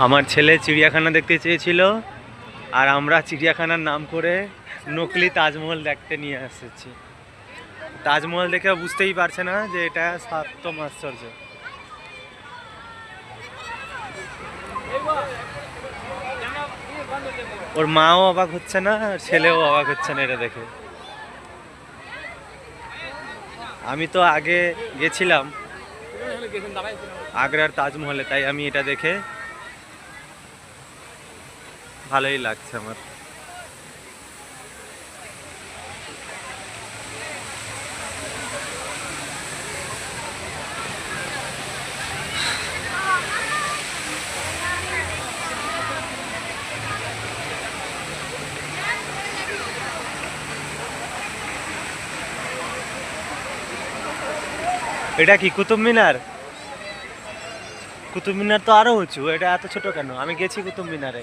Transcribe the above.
আমার ছেলে চিড়িয়াখানা দেখতে চেয়েছিল আর আমরা চিড়িয়াখানার নাম করে নকলি তাজমহল দেখতে নিয়ে এসেছি। তাজমহল দেখে বুঝতেই পারছে না যে এটা সপ্তম আশ্চর্য। ওর মাও অবাক হচ্ছে না আর ছেলেও অবাক হচ্ছে না এটা দেখে। আমি তো আগে গেছিলাম আগ্রার তাজমহলে, তাই আমি এটা দেখে ভালোই লাগছে আমার। এটা কি কুতুব মিনার? কুতুব মিনার তো আরো উঁচু, এটা এত ছোট কেন? আমি গেছি কুতুব মিনারে।